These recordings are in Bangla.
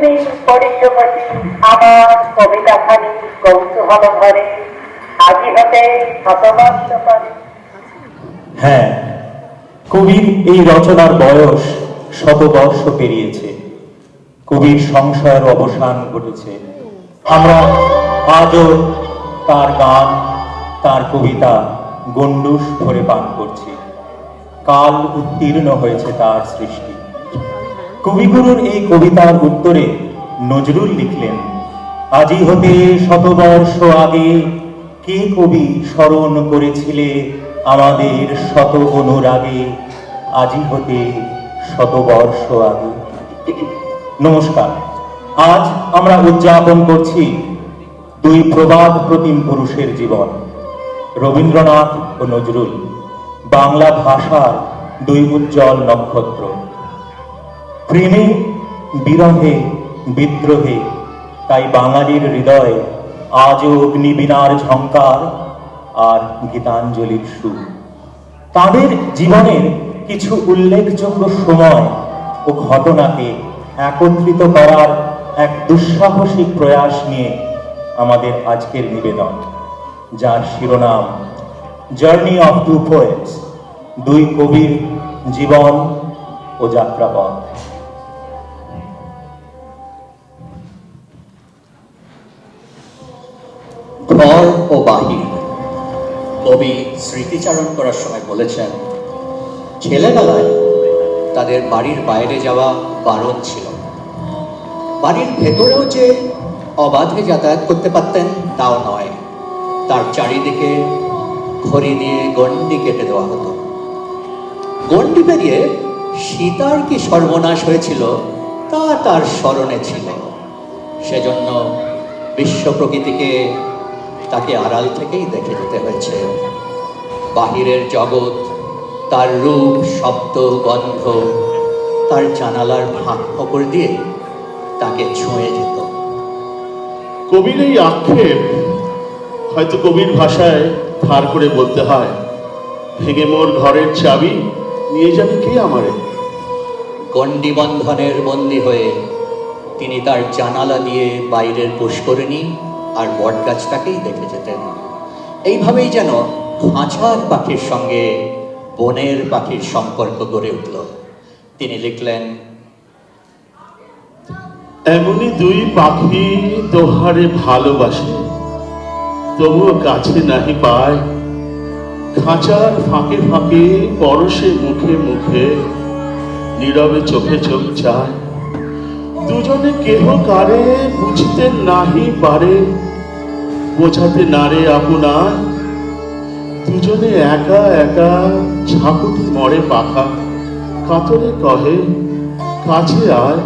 শুনি পরিচমতি আমার কবিতাখানি কৌতূহল ভরে আজি হতে শতবর্ষ পরে। হ্যাঁ, কবির এই রচনার বয়স শতবর্ষ পেরিয়েছে। কবির সংশয়ের অবসান ঘটেছে। আমরা আজও তার গান, তার কবিতা গণ্ডূষ ভরে পান করছি। কাল উত্তীর্ণ হয়েছে তার সৃষ্টি। কবিগুরুর এই কবিতার উত্তরে নজরুল লিখলেন, আজি হতে শতবর্ষ আগে কে কবি স্মরণ করেছিলে আমাদের শত অনুরাগে, আজি হতে শতবর্ষ আগে। নমস্কার, আজ আমরা উদযাপন করছি দুই প্রবাদ প্রতিম পুরুষের জীবন, রবীন্দ্রনাথ ও নজরুল, বাংলা ভাষার দুই উজ্জ্বল নক্ষত্র। প্রেমে, বিরহে, বিদ্রোহে তাই বাঙালির হৃদয়ে আজও অগ্নিবীণার ঝঙ্কার আর গীতাঞ্জলির সুর। তাদের জীবনের কিছু উল্লেখযোগ্য সময় ও ঘটনাকে একত্রিত করার এক দুঃসাহসিক প্রয়াস নিয়ে আমাদের আজকের নিবেদন, যার শিরোনাম জার্নি অফ টু পোয়েটস, দুই কবির জীবন ও যাত্রাপথ। ঘর ও বাহির। কবি স্মৃতিচারণ করার সময় বলেছেন, ছেলেবেলায় তাদের বাড়ির বাইরে যাওয়া বারণ ছিল। বাড়ির ভেতরেও যে অবাধে যাতায়াত করতে পারতেন তাও নয়, তার চারিদিকে খড়ি দিয়ে গণ্ডি কেটে দেওয়া হতো। গণ্ডি পেরিয়ে সীতার কি সর্বনাশ হয়েছিল তা তার স্মরণে ছিল। সেজন্য বিশ্ব প্রকৃতিকে তাকে আড়াল থেকেই দেখে যেতে হয়েছে। বাহিরের জগৎ, তার রূপ, শব্দ, গন্ধ তার জানালার ফাঁক ফোকর দিয়ে তাকে ছুঁয়ে যেত। কবির এই আক্ষেপ হয়তো কবির ভাষায় ধার করে বলতে হয়, ভেঙে মোর ঘরের চাবি নিয়ে যাবে কে আমারে। গণ্ডিবন্ধনের বন্দী হয়ে তিনি তার জানালা দিয়ে বাইরের পুষ্করিণী আর বটগাছটাকেই দেখে যেতেন। এইভাবেই যেন খাঁচার পাখির সঙ্গে বনের পাখির সম্পর্ক গড়ে উঠল। তিনি লিখলেন, এমনই দুই পাখি তোহারে ভালোবাসে, তবুও কাছে নাহি পায়, খাঁচার ফাঁকে ফাঁকে পরশে মুখে মুখে নীরবে চোখে চোখ চায়। দুজনে কেহ কারে বুঝতে নাহি পারে, বোঝাতে নারে আপনার, দুজনে একা একা ঝাঁকুটি মরে পাখা, কাতরে কহে কাছে আয়।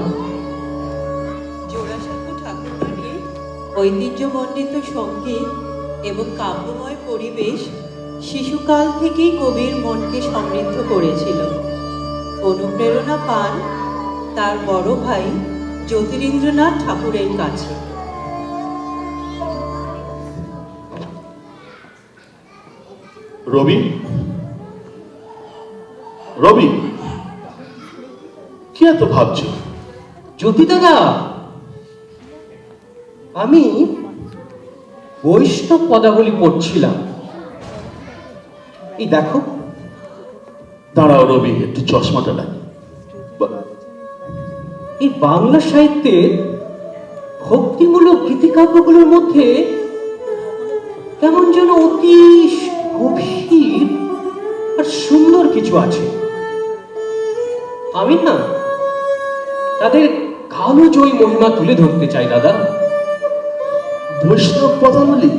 জোড়াসাঁকো ঠাকুরবাড়ির ঐতিহ্যমণ্ডিত সঙ্গীত এবং কাব্যময় পরিবেশ শিশুকাল থেকেই কবির মনকে সমৃদ্ধ করেছিল। অনুপ্রেরণা পান তার বড় ভাই জ্যোতিরিন্দ্রনাথ ঠাকুরের কাছে। রবি, রবি, কি এত ভাবছো? জ্যোতি দাদা, আমি বৈষ্ণব পদাবলী পড়ছিলাম। এই দেখো। দাঁড়াও রবি, একটু চশমাটা লাগে। এই বাংলা সাহিত্যের ভক্তিমূলক গীতিকাব্যগুলোর মধ্যে কেমন যেন অতি গভীর আর সুন্দর কিছু আছে। আমি না তাদের কালজয়ী মহিমা তুলে ধরতে চাই দাদা। বৈষ্ণব পদাবলী,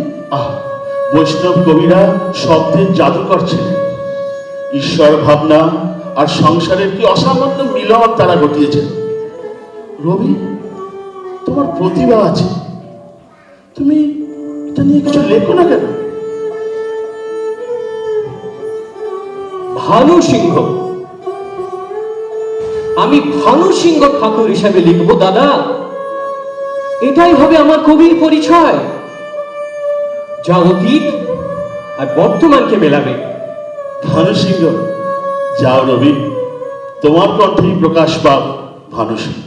বৈষ্ণব কবিরা শব্দের জাদুকর ছিলেন। ঈশ্বর ভাবনা আর সংসারের কি অসামান্য মিলন তারা ঘটিয়েছেন। রবি, তোমার প্রতিভা আছে, তুমি এটা নিয়ে কিছু লেখো না কেন? ভানু সিংহ, আমি ভানু সিংহ ঠাকুর হিসাবে লিখবো দাদা। এটাই হবে আমার কবির পরিচয়, যা অতীত আর বর্তমানকে মেলাবে। ভানু সিংহ, যাও রবি, তোমার কণ্ঠেই প্রকাশ পাক ভানু সিংহ।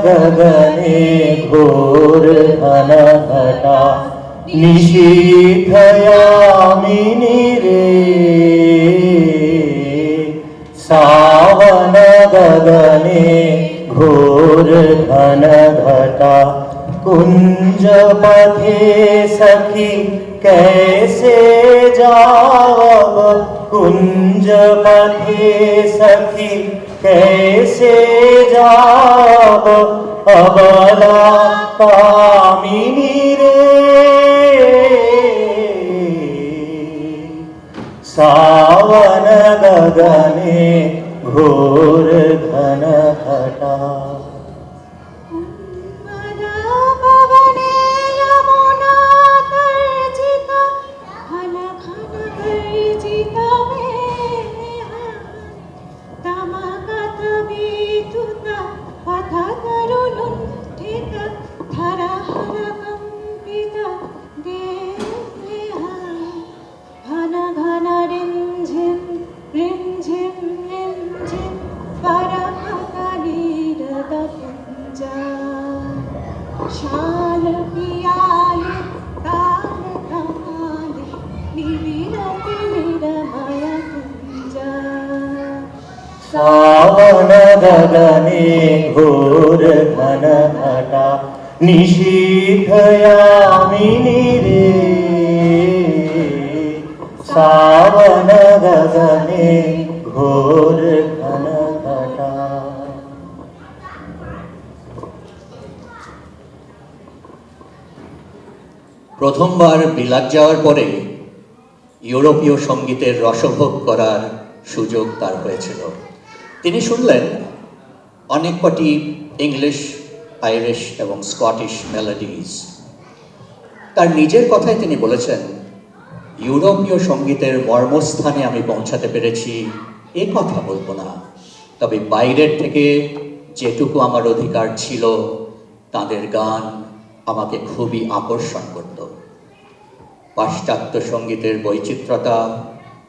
গগনে ঘোর ঘন ঘটা নিশীথয়ামিনী রে सावन गगने घोर घन घटा कुंज पथे सखी कैसे जावब कुंज पथे सखी कैसे जावब अबला कामिनी रे सावन गगने घोर घन घटा शाल पियाले ताल कमाले निविरति निरमय कुंजा सावन गगने घोर घन घटा निशीथयामिनी रे सावन गगने घोर घन घटा প্রথমবার বিলাত যাওয়ার পরে ইউরোপীয় সঙ্গীতের রসভোগ করার সুযোগ তার হয়েছিল। তিনি শুনলেন অনেক কটি ইংলিশ, আইরিশ এবং স্কটিশ মেলোডিজ। তার নিজের কথায় তিনি বলেছেন, ইউরোপীয় সঙ্গীতের মর্মস্থানে আমি পৌঁছাতে পেরেছি এ কথা বলবো না, তবে বাইরের থেকে যেটুকু আমার অধিকার ছিল তাদের গান আমাকে খুবই আকর্ষণ করত। পাশ্চাত্য সঙ্গীতের বৈচিত্র্যতা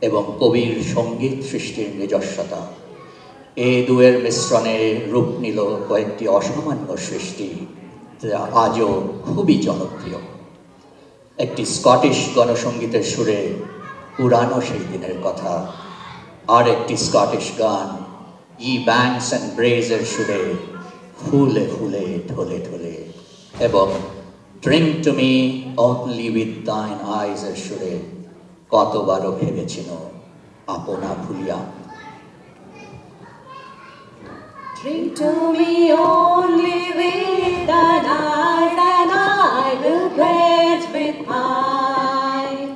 এবং কবির সঙ্গীত সৃষ্টির নিজস্বতা, এই দুয়ের মিশ্রণে রূপ নিল কয়েকটি অসামান্য সৃষ্টি যা আজও খুবই জনপ্রিয়। একটি স্কটিশ গণসঙ্গীতের সুরে পুরানো সেই দিনের কথা, আর একটি স্কটিশ গান ই ব্যাংকস অ্যান্ড ব্রেজের সুরে ফুলে ফুলে ঢলে ঢলে, এবং drink to me only with thine eyes এর সুরে কতবারও ভেবেছিল আপনা ভুলিয়া। Drink to me only with thine eyes, and I will pledge with mine.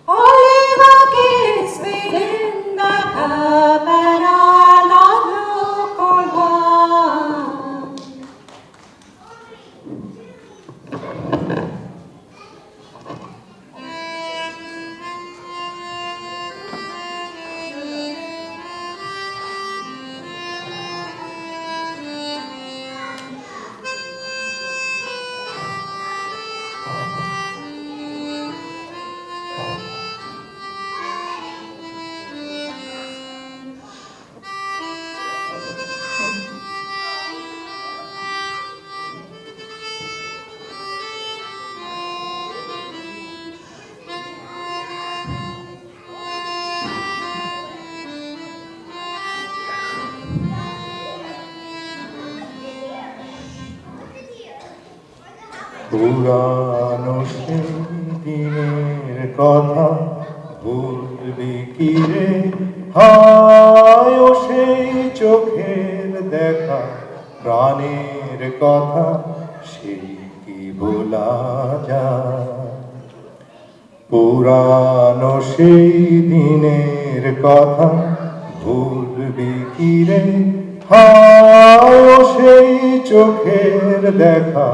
Oliver kiss within the cup, and I'll not look for wine. পুরানো সেই দিনের কথা ভুলবি কি রে, হায় ও সেই চোখের দেখা প্রাণের কথা সেই কি ভোলা যায়। পুরানো সেই দিনের কথা ভুলবি কি রে, হায় ও সেই চোখের দেখা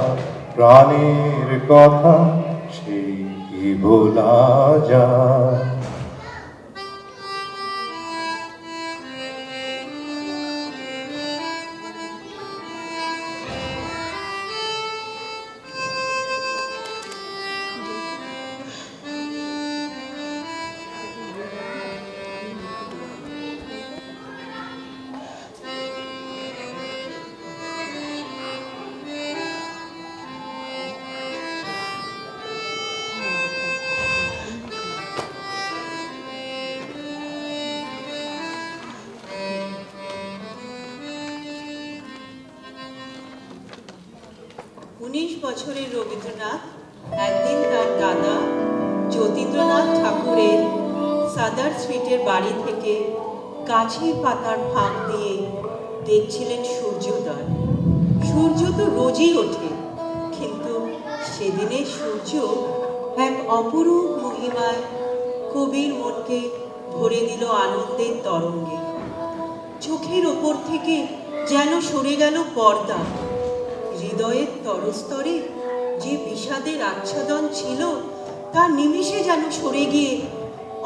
প্রাণের কথা সেই কি ভোলা যায়। বছরের রবীন্দ্রনাথ একদিন তার দাদা যতীন্দ্রনাথ ঠাকুরের সাদার স্ট্রিটের বাড়ি থেকে গাছের পাতার ফাঁক দিয়ে দেখছিলেন সূর্যোদয়। সূর্য তো রোজই ওঠে, কিন্তু সেদিনের সূর্য এক অপরূপ মহিমায় কবির মনকে ভরে দিল আনন্দের তরঙ্গে। চোখের ওপর থেকে যেন সরে গেল পর্দা। হৃদয়ের তরস্তরে যে বিষাদের আচ্ছাদন ছিল তা নিমিষে যেন সরে গিয়ে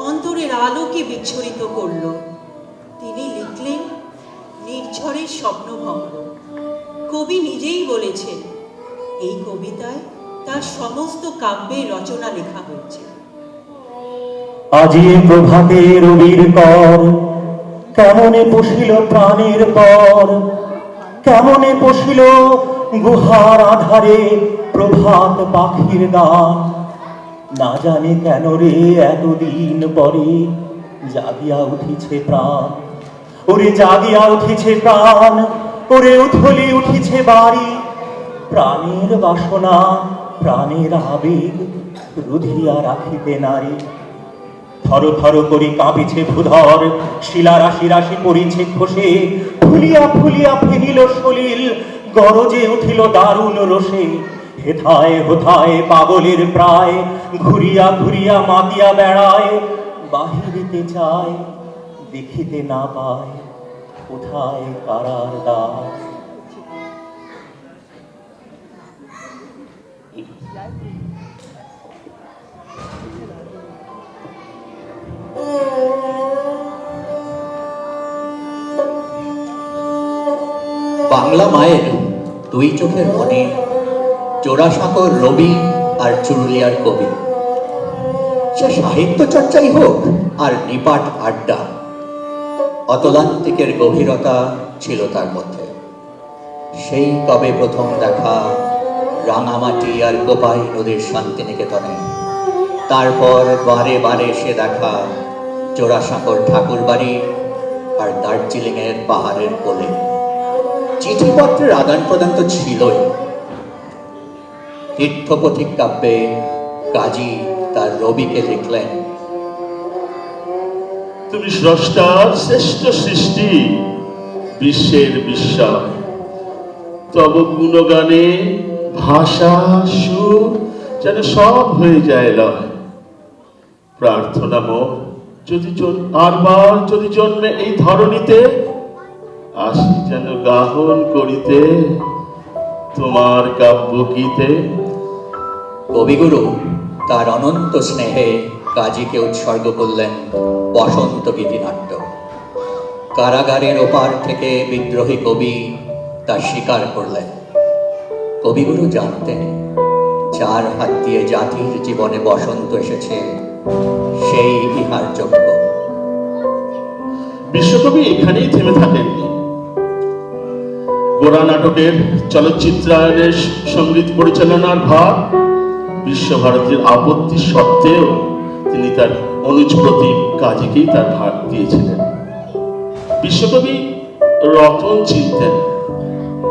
অন্তরের আলোকে বিচ্ছুরিত করল। তিনি লিখলেন নির্ঝরের স্বপ্নভঙ্গ। কবি নিজেই বলেছেন এই কবিতায় তার সমস্ত কাব্যের রচনা লেখা হয়েছে। আজি প্রভাতে রবির কর, কেমনে পশিল প্রাণের পর, কেমনে পশিল গুহার আধারে প্রভাত পাখির গান। না জানি কেন রে এতদিন পরে জাগিয়া উঠিছে প্রাণ, ওরে জাগিয়া উঠিছে প্রাণ, ওরে উথলি উঠিছে বাড়ি। প্রাণের বাসনা প্রাণের আবেগ রুধিয়া রাখিতে নারী। থর থর করি কাঁপিছে ভূধর, শিলা রাশি রাশি পড়িছে খসে। ফুলিয়া ফুলিয়া ফেনিল সলিল, গরজে উঠিল দারুণ রোষে। হেথায় হোথায় পাগলের প্রায়, ঘুরিয়া ঘুরিয়া মাতিয়া বেড়ায়। বাহিরিতে চায় দেখিতে না পায়, কোথায় কারার দ্বার। বাংলা মায়ের দুই চোখের মনে জোড়াসাঁকোর রবি আর চুরুলিয়ার কবি। সে সাহিত্য চর্চাই হোক আর নিপাট আড্ডা, অতলান্তিকের গভীরতা ছিল তার মধ্যে। সেই কবে প্রথম দেখা রাঙামাটি আর কোপাই নদীর শান্তিনিকেতনে, তারপর বারে বারে সে দেখা জোড়াসাঁকোর ঠাকুর বাড়ি আর দার্জিলিংয়ের পাহাড়ের কোলে। চিঠিপত্রের আদান প্রদান তো ছিলই। তীর্থপথিক কাব্যে কাজী তার রবিকে লিখলেন, তুমি স্রষ্টার শ্রেষ্ঠ সৃষ্টি, বিশ্বের বিস্ময়। তব গুণগানে ভাষা সুর যেন সব হয়ে যায় লয়। প্রার্থনা মোর আরবার যদি জন্মে এই ধরণীতে, আসি যেন গাহন করিতে তোমার কাব্য গীতে। কবিগুরু তার অনন্ত স্নেহে কাজীকে উৎসর্গ করলেন বসন্ত গীতিনাট্য। কারাগারের ওপার থেকে বিদ্রোহী কবি তা স্বীকার করলেন। কবিগুরু জানতেন যার হাত দিয়ে জাতির জীবনে বসন্ত এসেছে সেই ইহার যোগ্য। বিশ্বকবি এখানেই থেমে থাকেননি। গোরা নাটকের চলচ্চিত্রায়নের সঙ্গীত পরিচালনার ভার বিশ্বভারতীর আপত্তি সত্ত্বেও তিনি তার অনুজ প্রতীক কাজীকেই তার ভার দিয়েছিলেন। বিশ্বকবি রতন চিনতেন,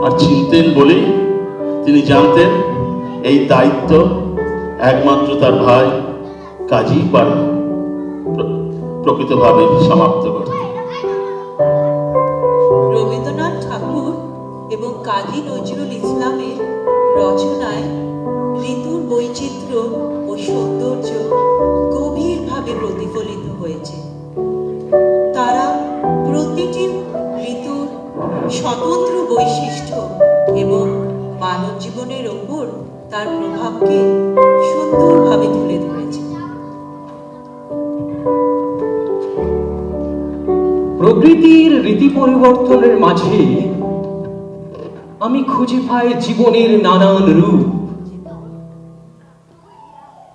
আর চিনতেন বলেই তিনি জানতেন এই দায়িত্ব একমাত্র তার ভাই কাজী পারবে প্রকৃতভাবে সমাপ্ত করতে। রবীন্দ্রনাথ ঠাকুর এবং কাজী নজরুল ইসলামের রচনায় ঋতুর বৈচিত্র্য ও সৌন্দর্য গভীরভাবে প্রতিফলিত হয়েছে। তারা প্রতিটি ঋতুর স্বতন্ত্র বৈশিষ্ট্য এবং মানব জীবনের ওপর তার প্রভাবকে সুন্দরভাবে তুলে ধরেছে। প্রকৃতির রীতি পরিবর্তনের মাঝে আমি খুঁজে পাই জীবনের নানান রূপ।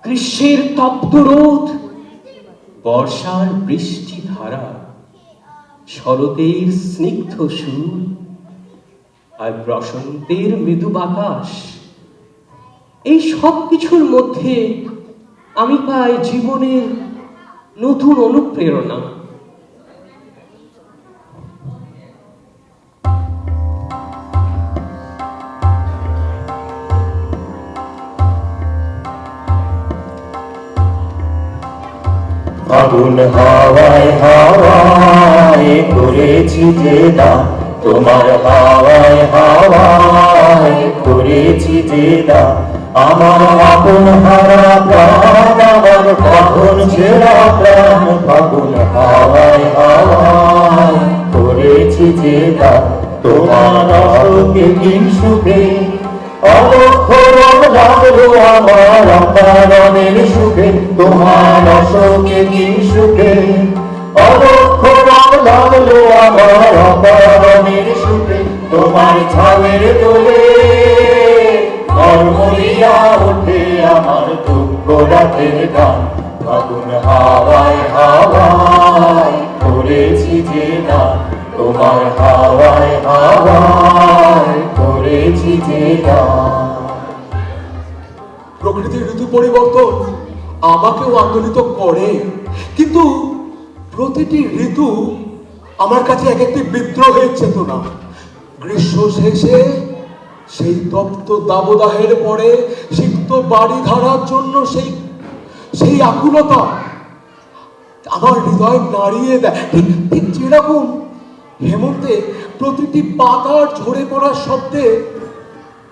গ্রীষ্মের তপ্ত রোদ, বর্ষার বৃষ্টি ধারা, শরতের স্নিগ্ধ সুর আর বসন্তের মৃদু বাতাস। এই সব কিছুর মধ্যে আমি পাই জীবনের নতুন অনুপ্রেরণা। ফাগুন হাওয়ায় হাওয়ায় করেছি যে দান, তোমার হাওয়ায় হাওয়ায় করেছি যে দান। আমার আপন হারা প্রাণ, আমার ফাগুন ছেড়া প্রাণ, ফাগুন হাওয়ায় হাওয়ায় করেছি যে দান। তোমার অশোকে কিংসুকে অবক্ষরণ লাগলো আমার অকারণের সুখে, তোমার অশোকে কিংসুকে অবক্ষরণ লাগলো আমার অকারণের সুখে। তোমার ছাদের তোলে মরমরিয়া ওঠে আমার দুঃখ রাতের গান, ফাগুন হাওয়ায় হাওয়ায় করেছি যে গান, তোমার হাওয়ায় হাওয়ায় করেছি যে গান। প্রকৃতির ঋতু পরিবর্তন আমাকেও আন্দোলিত করে, কিন্তু প্রতিটি ঋতু আমার কাছে এক একটি বিদ্রোহের চেতনা। গ্রীষ্ম শেষে সেই তপ্ত দাবদাহের পরে সিক্ত বাড়ি ধারার জন্য সেই আকুলতা আমার হৃদয় নাড়িয়ে দেয়। ঠিক যেরকম হেমন্তে প্রতিটি পাতার ঝরে পড়ার শব্দে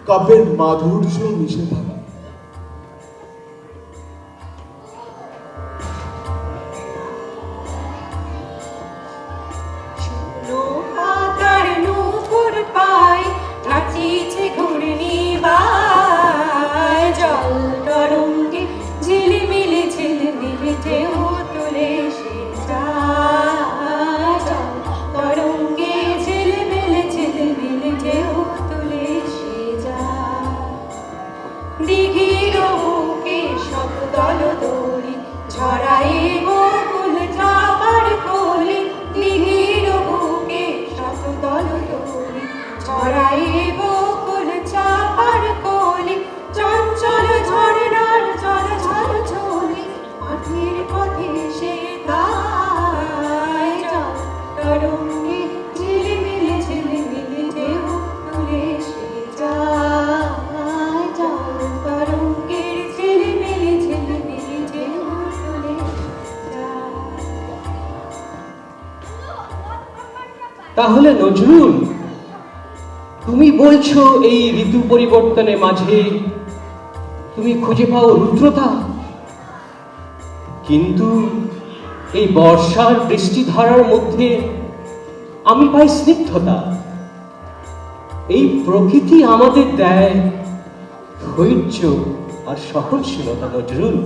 কাব্যের মাধুর্য মিশে থাকে। আকার নূপুর পায় নাচিছে ঘূর্ণিবায়, জল তরঙ্গে ঝিলিমিলি ঝিলমিলি ঢেউ তুলে সে যায়, জল তরঙ্গে ঝিলমিলি ঝিলমিলি ঢেউ তুলে সে যায়। দিঘির বুকে সব দলদলি ঝরাই বকুল চাপার কলি, দিঘির বুকে সব দলদলি ঝরাই বকুল চাপার কলি, চঞ্চল ঝরনার জল ঝল ঝলি মাটির পথে সে গায়, জল তরঙ্গে ঝিলিমিলি ঝিলিমিলি ঢেউ তুলে সে যায়, জল তরঙ্গের ঝিলিমিলি ঝিলিমিলি ঢেউ তুলে যায়। তাহলে নজরুল, তুমি বলছো এই ঋতু পরিবর্তনের মাঝে তুমি খুঁজে পাও রুদ্রতা, কিন্তু এই বর্ষার বৃষ্টিধারার মধ্যে আমি পাই স্নিগ্ধতা। এই প্রকৃতি আমাদের দেয় ধৈর্য আর সহনশীলতা নজরুল।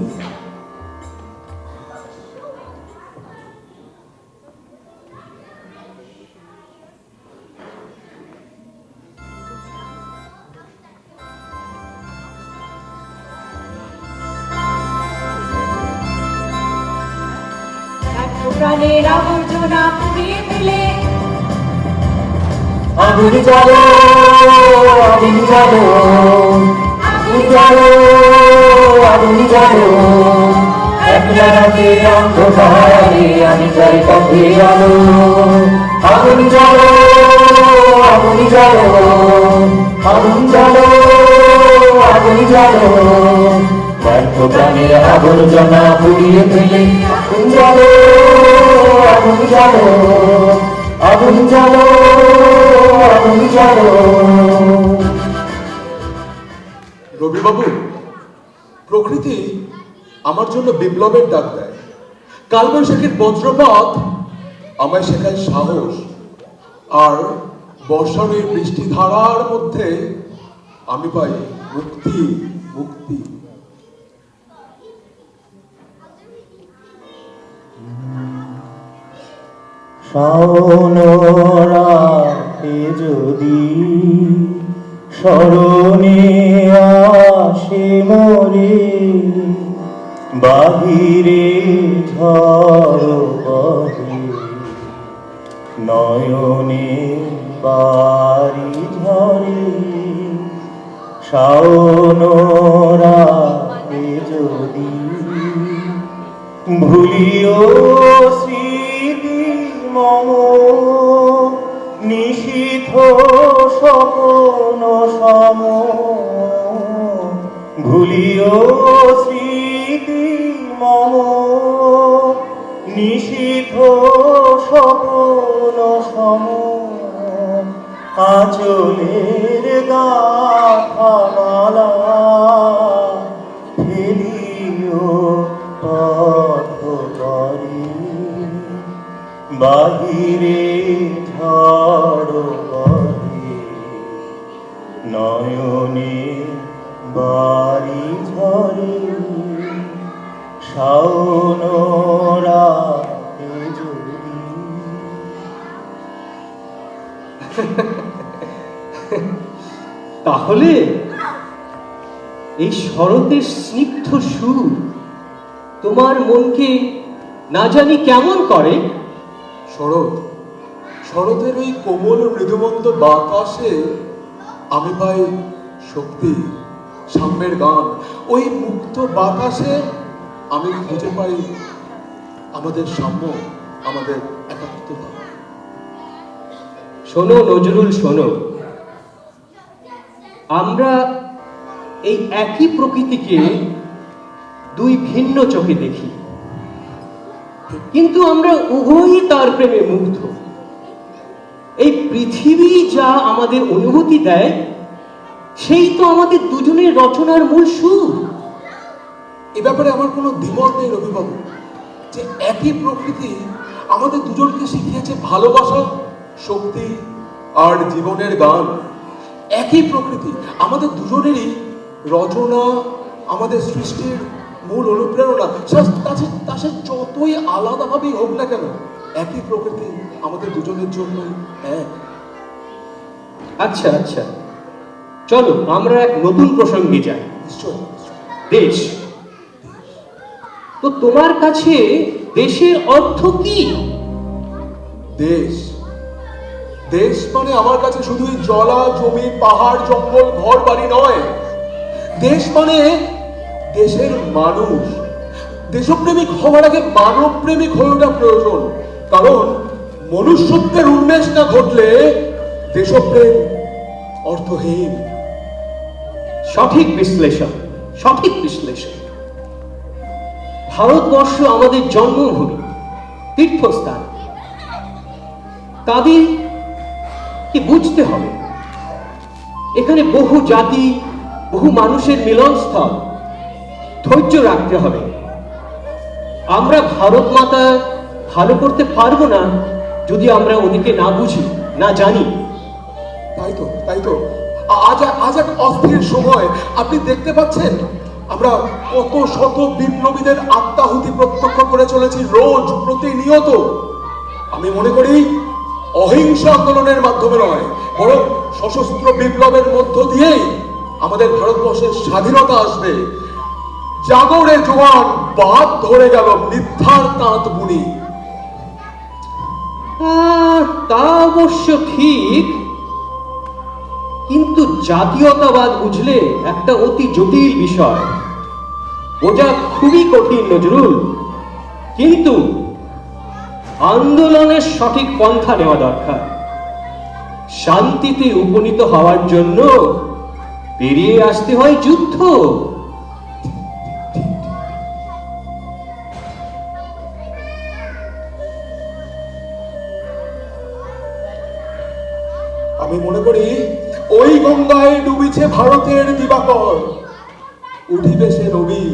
প্রাণের আবর্জনা পুড়িয়ে ফেলে আগুন জ্বালো, আগুন জ্বালো, আগুন জ্বালো, আগুন জ্বালো, একলা রাতে অন্ধকারে আমি চাই পথে আলো। আগুন জ্বালো, আগুন জ্বালো, আগুন জ্বালো, আগুন জ্বালো, ব্যর্থ প্রাণের আবর্জনা পুড়িয়ে ফেলে। আগুন জ্বালো, আগুন জ্বালো, আগুন জ্বালো, আগুন জ্বালো। রবিবাবু, প্রকৃতি আমার জন্য বিপ্লবের ডাক দেয়। কালবৈশাখীর বজ্রপাত আমায় শেখায় সাহস, আর বর্ষার এই বৃষ্টিধারার মধ্যে আমি পাই মুক্তি, মুক্তি। শাওন রাতে যদি স্মরণে আসে মোরে, বাহিরে ঝড় বহে নয়নে বাড়ি ঝরে। শাওন রাতে যদি ভুলিও স্মৃতি মম, নিশীথ স্বপ্ন সম, ভুলিও স্মৃতি মম, স্বপ্ন সম আঁচলের গাথামালা ফেলিও পথ করি বাহিরে ঝড় বহে নয়নে বাড়ি ঝরে শাওন রাতে যদি তাহলে এই শরতের স্নিগ্ধ সুর তোমার মনকে না জানি কেমন করে। শরতের ওই কোমল মৃদুমন্দ বাতাসে আমি পাই শক্তি, সাম্যের গান। ওই মুক্ত বাতাসে আমি খুঁজে পাই আমাদের সাম্য, আমাদের একাত্মতা। শোনো নজরুল, শোনো, আমরা এই একই প্রকৃতিকে দুই ভিন্ন চোখে দেখি, কিন্তু আমরা উভয়ই তার প্রেমে মুগ্ধ। এই পৃথিবী যা আমাদের অনুভূতি দেয়, সেই তো আমাদের দুজনের রচনার মূল সুর। এ ব্যাপারে আমার কোনো দ্বিমত নেই রবিবাবু, যে একই প্রকৃতি আমাদের দুজনকে শিখিয়েছে ভালোবাসা, শক্তি আর জীবনের গান। একই প্রকৃতি আমাদের দুজনেরই রচনা, আমাদের সৃষ্টির মূল অনুপ্রেরণা। তা সে যতই আলাদাভাবেই হোক না কেন, একই প্রকৃতি আমাদের দুজনের জন্য এক। আচ্ছা আচ্ছা, চলো আমরা এক নতুন প্রসঙ্গে যাই। নিশ্চয়। দেশ। তো তোমার কাছে দেশের অর্থ কি? দেশ মানে আমার কাছে শুধুই জলা জমি, পাহাড়, জঙ্গল, ঘর বাড়ি নয়। দেশ মানে দেশের মানুষ। দেশপ্রেমিক হওয়ার আগে মানব প্রেমিক হয়ে ওঠা প্রয়োজন, কারণ মনুষ্যত্বের উন্মেষ না ঘটলে দেশপ্রেম অর্থহীন। সঠিক বিশ্লেষণ, সঠিক বিশ্লেষণ। ভারতবর্ষ আমাদের জন্মভূমি, তীর্থস্থান। তাদের কি বুঝতে হবে, এখানে বহু জাতি, বহু মানুষের মিলনস্থল। ধৈর্য রাখতে হবে। আমরা ভারত মাতা ভালো করতে পারবো না যদি আমরা ওদিকে না বুঝি, না জানি। তাই তো আজ এক অস্থির সময়। আপনি দেখতে পাচ্ছেন আমরা কত শত বিপ্লবীদের আত্মাহুতি প্রত্যক্ষ করে চলেছি রোজ, প্রতিনিয়ত। আমি মনে করি অহিংস আন্দোলনের মাধ্যমে নয়, বরং সশস্ত্র বিপ্লবের মধ্য দিয়েই আমাদের ভারতবর্ষের স্বাধীনতা আসবে। জাগরে জোয়ান, বাদ ধরে গেল মিথ্যার তাঁত বুনি। তা অবশ্য ঠিক, কিন্তু জাতীয়তাবাদ বুঝলে একটা অতি জটিল বিষয়, বোঝা খুবই কঠিন নজরুল। কিন্তু আন্দোলনের সঠিক পন্থা নেওয়া দরকার। শান্তিতে উপনীত হওয়ার জন্য পেরিয়ে আসতে হয় যুদ্ধ। আমি মনে করি ওই গঙ্গায় ডুবিছে ভারতের দিবাকর, উঠিবে সে রবি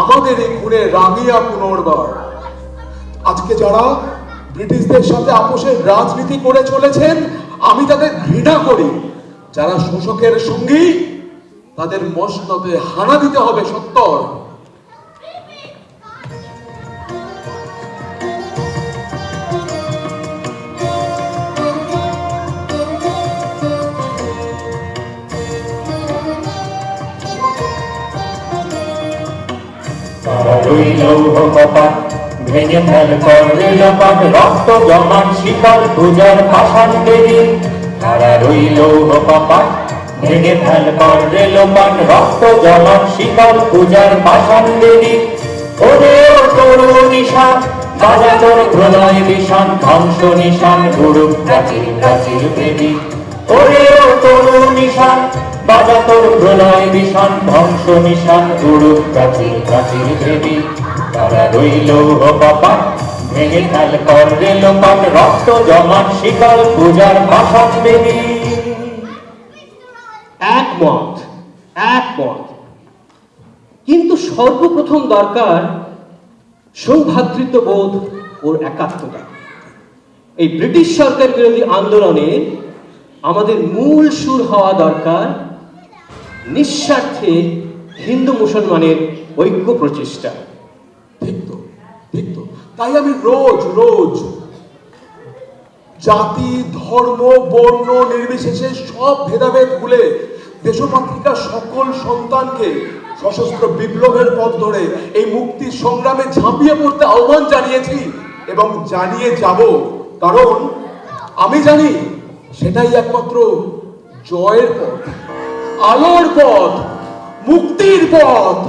আমাদের এই খুনে রাঙিয়া পুনর্বার। আজকে যারা ব্রিটিশদের সাথে আপোষের রাজনীতি করে চলেছেন, আমি তাদের ঘৃণা করি। যারা শোষকের সঙ্গী, তাদের মসনদে হানা দিতে হবে সত্তর। ভেঙে ফেল করলে লোপাট, রক্ত জমান শিকল পূজার পাষাণ বেদি। তারা রইল কপাট, ভেঙে ফেল করলে লোপাট, রক্ত জমান শিকল পূজার পাষাণ বেদি। ওরে ও তরু নিশান, বাজা তোর প্রলয় বিষাণ, ধ্বংস নিশান গুরু প্রাচীর প্রাচীর বেদি। ওরে ও তরু নিশান, বাজা তোর প্রলয় বিষাণ, ধ্বংস নিশান গুরু প্রাচীর প্রাচীর বেদি। তারা রইল কপাট, ভেঙে ফেল কর রেলপাট রক্ত জমান শিকল পূজার পাষাণ বেদী। একমত, একমত। কিন্তু সর্বপ্রথম দরকার সৌভ্রাতৃত্ববোধ ওর একাত্মতা। এই ব্রিটিশ সরকার বিরোধী আন্দোলনে আমাদের মূল সুর হওয়া দরকার নিঃস্বার্থে হিন্দু মুসলমানের ঐক্য প্রচেষ্টা। ঠিক তো, ঠিক তো। তাই আমি রোজ রোজ জাতি, ধর্ম, বর্ণ নির্বিশেষে সব ভেদাভেদ ভুলে দেশমাতৃকার সকল সন্তানকে সশস্ত্র বিপ্লবের পথ ধরে এই মুক্তির সংগ্রামে ঝাঁপিয়ে পড়তে আহ্বান জানিয়েছি এবং জানিয়ে যাব। কারণ আমি জানি সেটাই একমাত্র জয়ের পথ, আলোর পথ, মুক্তির পথ।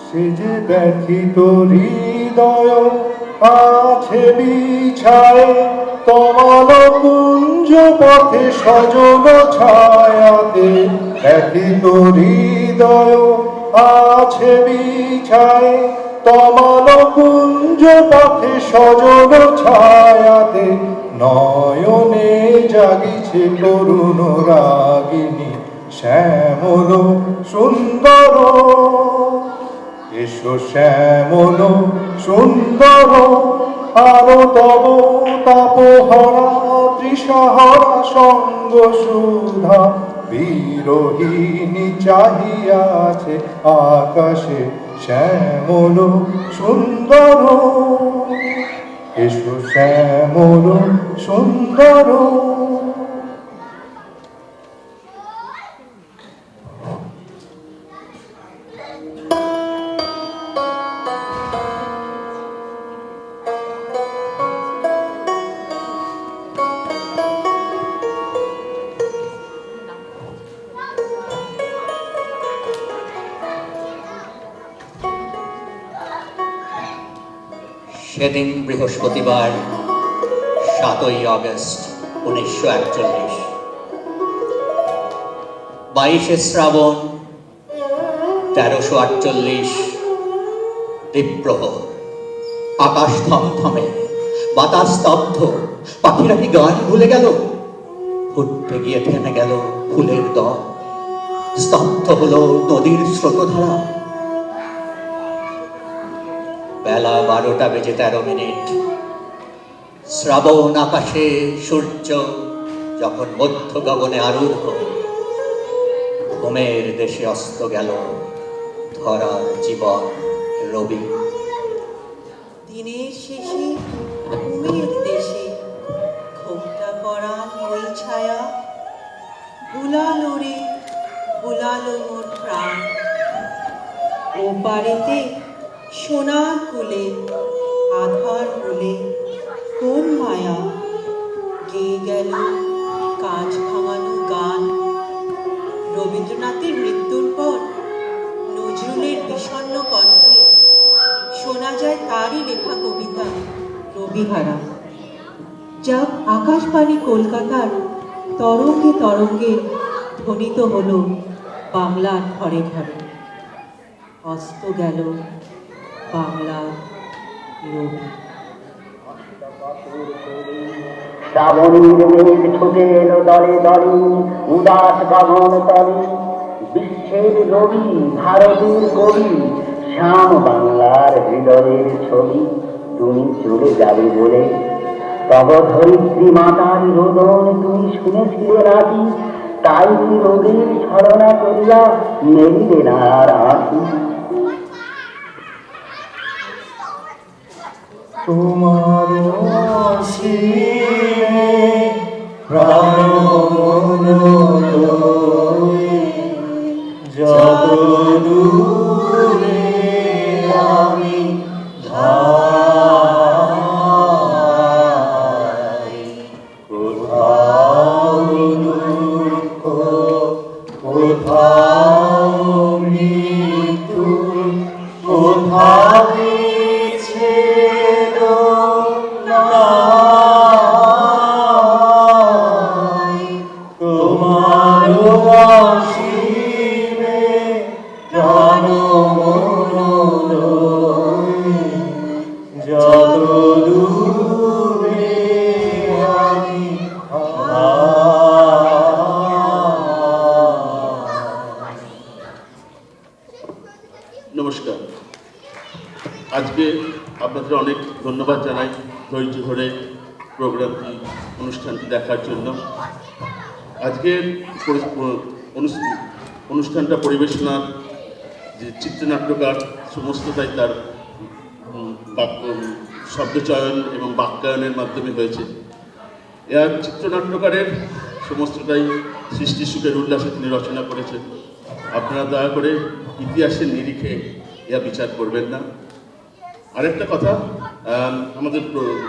সে যে ব্যথিত হৃদয় আছে বিছায় তমাল কুঞ্জ পথে সজন ছায়াতে। ব্যথিত হৃদয় আছে বিছায় তমাল কুঞ্জ পথে সজন ছায়াতে। নয়নে জাগিছে করুণ রাগিনী শ্যামল সুন্দর। এসো শ্যামল সুন্দর আরো তব তাপহরা তৃষাহরা সঙ্গ সুধা। বিরোহিণী চাহিয়াছে আকাশে শ্যামল সুন্দর। এসো শ্যামল সুন্দর। সেদিন বৃহস্পতিবার 7ই আগস্ট 1941, 22শে শ্রাবণ 1348, দ্বীপ্রহর। আকাশ থমথমে, বাতাস স্তব্ধ, পাখিরা কি গান ভুলে গেল? ফুটতে গিয়ে থেমে গেল ফুলের দল, স্তব্ধ হলো নদীর স্রোতধারা। বেলা 12টা বেজে 13 মিনিট। শ্রাবণ আকাশে সূর্য যখন মধ্য গগনে আরূঢ়, ঘুমের দেশে অস্ত গেল ধরার জীবন রবি। দিনের শেষে ঘুমের দেশে ঘোমটা পড়া ওই ছায়া বুলালো রে বুলালো মোর প্রাণ। ও পারেতে সোনার কুলে আধার বলে কোন মায়া গেয়ে গেল কাঁচ ভাঙানো গান। রবীন্দ্রনাথের মৃত্যুর পর নজরুলের বিষণ্ণ কণ্ঠে শোনা যায় তারই লেখা কবিতা রবিহারা। যা আকাশবাণী কলকাতার তরঙ্গে তরঙ্গে ধ্বনিত হল বাংলার ঘরে ঘরে। অস্ত গেল বাংলার রবি। শ্রাবণীর মেঘ ছুটে এলো দলে দলে উদাস গগন তলে। বিশ্বের রবি ভারতের কবি শ্যাম বাংলার হৃদয়ের ছবি। তুমি চলে যাবে বলে তব ধরিত্রী মাতার রোদন তুমি শুনেছিলে নাকি? তাই কি রোগীর ছলনা করিয়া মেলিলে না আর আঁখি? তোমার অসীমে প্রাণ যত দূরে আমি যাই, কোথাও দুঃখ কোথাও মৃত্যু কোথাও তোমার আজকে আপনাদের অনেক ধন্যবাদ জানাই ধৈর্য ধরে প্রোগ্রামটি অনুষ্ঠানটি দেখার জন্য। আজকের অনুষ্ঠানটা পরিবেশনার যে চিত্রনাট্যকার সমস্তটাই তার শব্দচয়ন এবং বাক্যায়নের মাধ্যমে হয়েছে। এর চিত্রনাট্যকারের সমস্তটাই সৃষ্টি সুখের উল্লাসে তিনি রচনা করেছেন। আপনারা দয়া করে ইতিহাসের নিরিখে ইয়া বিচার করবেন না। আরেকটা কথা, আমাদের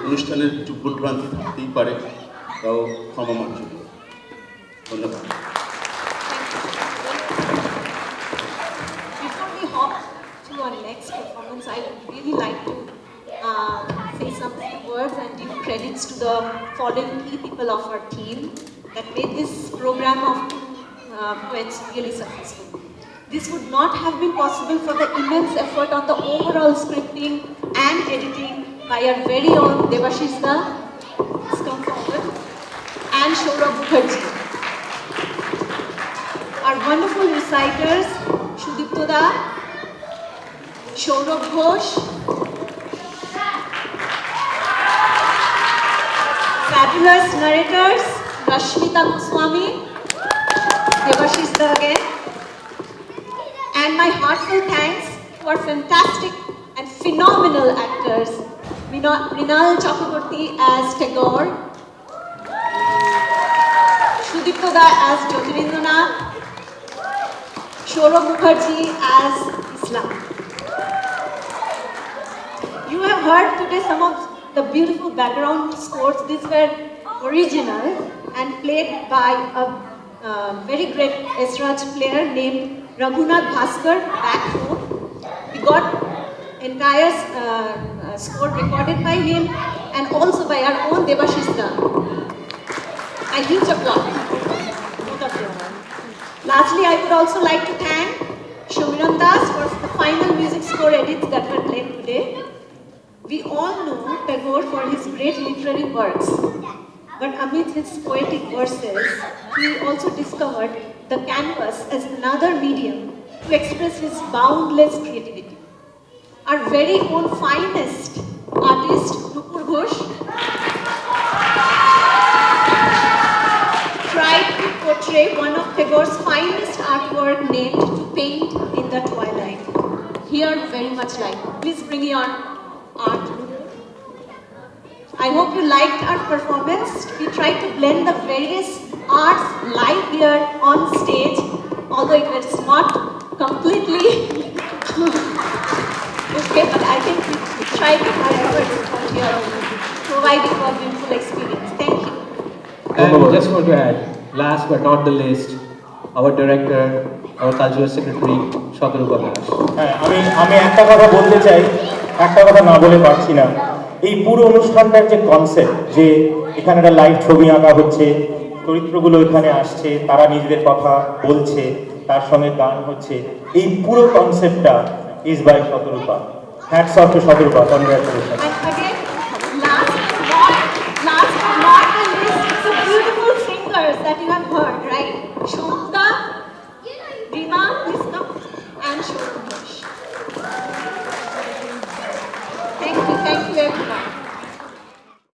অনুষ্ঠানের একটু ভুলভ্রান্তি থাকতেই পারে, তাও ক্ষমা মাত্র। ধন্যবাদ। Before we hop to our next performance, I would really like to say some few words and give credits to the following key people of our team that made this program of poets really successful. This would not have been possible for the immense effort on the overall scripting and editing by our very own Devashish Da, please come forward, and Saurabh Mukherjee. Our wonderful reciters, Sudipto Da, Saurabh Ghosh, fabulous narrators, Rashmita Goswami, Devashish Da again, and my heartfelt thanks to our fantastic and phenomenal actors, Mrinal Chakraborty as Tagore, Sudipto Da as Jyotirindranath, Saurabh Mukherjee as Islam. You have heard today some of the beautiful background scores. These were original and played by a very great Esraj player named Raghunath Bhaskar back home. We got entire score recorded by him and also by our own Devashish Da. A huge applause. Both of them. Lastly, I would also like to thank Shamiran Das for the final music score edits that were played today. We all know Tagore for his great literary works, but amid his poetic verses, he also discovered the canvas as another medium to express his boundless creativity. Our very own finest artist, Nupur Ghosh, tried to portray one of Tagore's finest artwork named To Paint in the Twilight. Here, very much like. Please bring your art. I hope you liked our performance. We tried to blend the various arts live here on stage, although it was not completely okay, but I think we tried our efforts out here, providing a beautiful experience. Thank you. And just want to add, last but not the least, our director, our cultural secretary, Shatarupa Das. হ্যাঁ, আমি একটা কথা বলতে চাই, একটা কথা না বলে পারছি না। এই পুরো অনুষ্ঠানটার যে কনসেপ্ট, যে এখানে একটা লাইভ ছবি আঁকা হচ্ছে, চরিত্রগুলো এখানে আসছে, তারা নিজেদের কথা বলছে, তার সঙ্গে গান হচ্ছে, এই পুরো কনসেপ্টটা is by Shatarupa. Hats off to Shatarupa, congratulation. And again, last but not the least, the beautiful singers that you have heard, right?